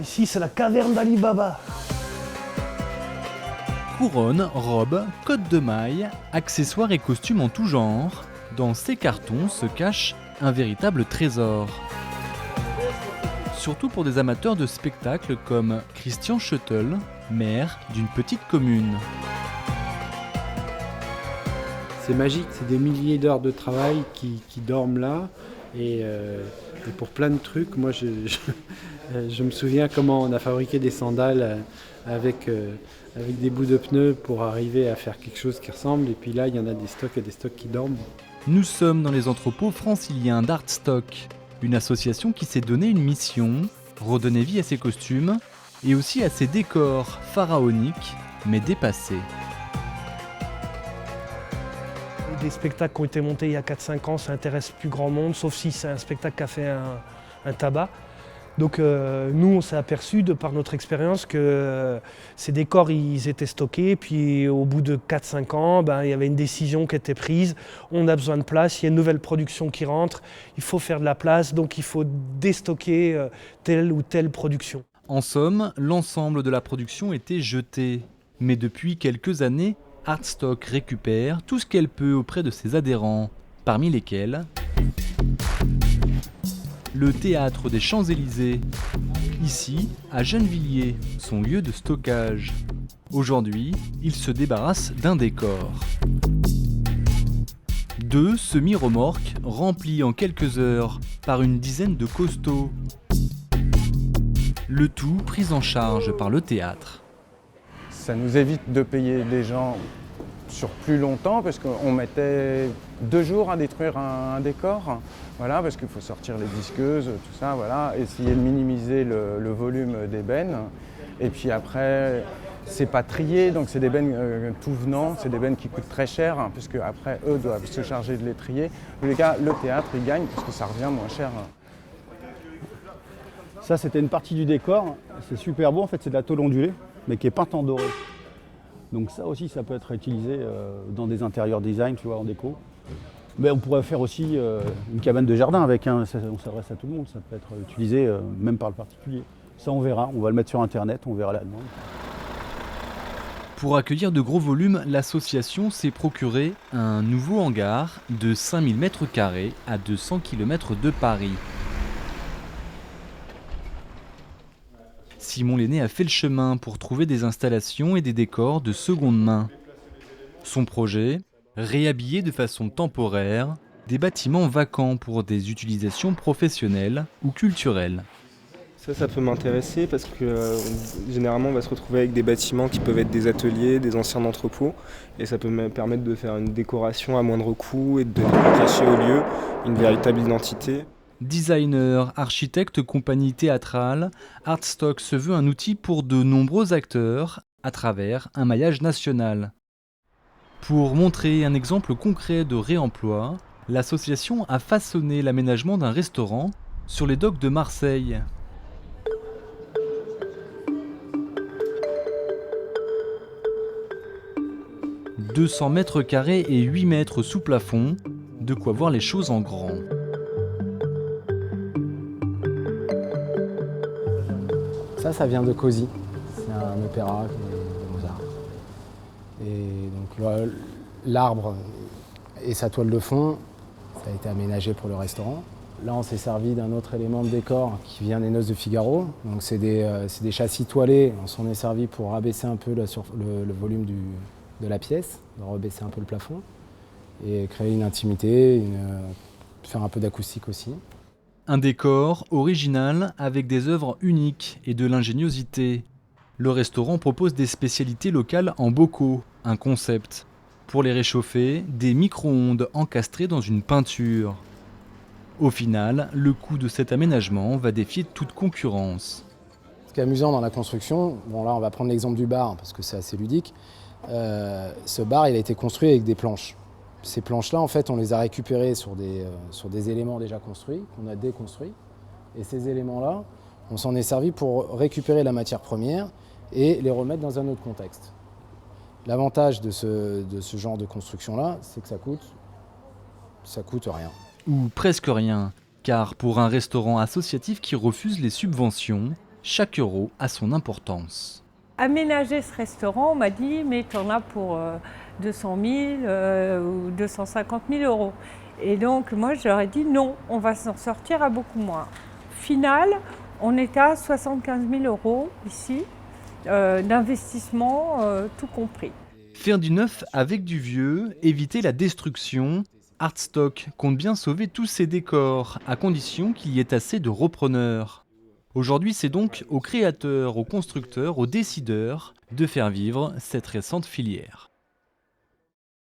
Ici, c'est la caverne d'Ali Baba. Couronnes, robes, cottes de mailles, accessoires et costumes en tout genre. Dans ces cartons se cache un véritable trésor. Surtout pour des amateurs de spectacles comme Christian Schuttel, maire d'une petite commune. C'est magique, c'est des milliers d'heures de travail qui dorment là. Et pour plein de trucs, moi je me souviens comment on a fabriqué des sandales avec des bouts de pneus pour arriver à faire quelque chose qui ressemble. Et puis là, il y en a des stocks qui dorment. Nous sommes dans les entrepôts franciliens d'Artstock, une association qui s'est donné une mission, redonner vie à ses costumes et aussi à ses décors pharaoniques mais dépassés. Des spectacles qui ont été montés il y a 4-5 ans, ça intéresse plus grand monde, sauf si c'est un spectacle qui a fait un tabac. Donc nous, on s'est aperçu, de par notre expérience, que ces décors, ils étaient stockés. Puis au bout de 4-5 ans, il y avait une décision qui était prise. On a besoin de place, il y a une nouvelle production qui rentre. Il faut faire de la place, donc il faut déstocker telle ou telle production. En somme, l'ensemble de la production était jeté. Mais depuis quelques années, Artstock récupère tout ce qu'elle peut auprès de ses adhérents, parmi lesquels le théâtre des Champs-Élysées, ici à Gennevilliers, son lieu de stockage. Aujourd'hui, il se débarrasse d'un décor. 2 semi-remorques remplies en quelques heures par une dizaine de costauds. Le tout pris en charge par le théâtre. Ça nous évite de payer les gens sur plus longtemps parce qu'on mettait 2 jours à détruire un décor, voilà, parce qu'il faut sortir les disqueuses, tout ça, voilà, essayer de minimiser le volume d'ébène. Et puis après, c'est pas trié, donc c'est des bennes tout venant, c'est des bennes qui coûtent très cher, hein, puisque après eux doivent se charger de les trier. Les gars, le théâtre, il gagne parce que ça revient moins cher. Ça, c'était une partie du décor, c'est super beau, en fait, c'est de la tôle ondulée, mais qui est peinte en doré. Donc ça aussi, ça peut être utilisé dans des intérieurs design, tu vois, en déco. Mais on pourrait faire aussi une cabane de jardin avec, on s'adresse à tout le monde, ça peut être utilisé même par le particulier. Ça, on verra, on va le mettre sur Internet, on verra la demande. Pour accueillir de gros volumes, l'association s'est procuré un nouveau hangar de 5000 m² à 200 km de Paris. Simon Lenné a fait le chemin pour trouver des installations et des décors de seconde main. Son projet, réhabiller de façon temporaire des bâtiments vacants pour des utilisations professionnelles ou culturelles. Ça peut m'intéresser parce que généralement on va se retrouver avec des bâtiments qui peuvent être des ateliers, des anciens entrepôts et ça peut me permettre de faire une décoration à moindre coût et de cacher au lieu une véritable identité. Designer, architecte, compagnie théâtrale, Artstock se veut un outil pour de nombreux acteurs à travers un maillage national. Pour montrer un exemple concret de réemploi, l'association a façonné l'aménagement d'un restaurant sur les docks de Marseille. « 200 m² et 8 mètres sous plafond, de quoi voir les choses en grand. » Ça vient de Così. C'est un opéra de Mozart. Et donc l'arbre et sa toile de fond, ça a été aménagé pour le restaurant. Là, on s'est servi d'un autre élément de décor qui vient des Noces de Figaro. Donc c'est des châssis toilés. On s'en est servi pour abaisser un peu le volume de la pièce, de rebaisser un peu le plafond et créer une intimité, faire un peu d'acoustique aussi. Un décor original avec des œuvres uniques et de l'ingéniosité. Le restaurant propose des spécialités locales en bocaux, un concept. Pour les réchauffer, des micro-ondes encastrés dans une peinture. Au final, le coût de cet aménagement va défier toute concurrence. Ce qui est amusant dans la construction, bon là on va prendre l'exemple du bar parce que c'est assez ludique. Ce bar il a été construit avec des planches. Ces planches-là, en fait, on les a récupérées sur des éléments déjà construits, qu'on a déconstruits. Et ces éléments-là, on s'en est servi pour récupérer la matière première et les remettre dans un autre contexte. L'avantage de ce genre de construction-là, c'est que ça coûte rien. Ou presque rien, car pour un restaurant associatif qui refuse les subventions, chaque euro a son importance. Aménager ce restaurant, on m'a dit, mais tu en as pour 200 000 ou 250 000 euros. Et donc, moi, je leur ai dit non, on va s'en sortir à beaucoup moins. Final, on était à 75 000 euros ici, d'investissement, tout compris. Faire du neuf avec du vieux, éviter la destruction. Artstock compte bien sauver tous ses décors, à condition qu'il y ait assez de repreneurs. Aujourd'hui, c'est donc aux créateurs, aux constructeurs, aux décideurs de faire vivre cette récente filière.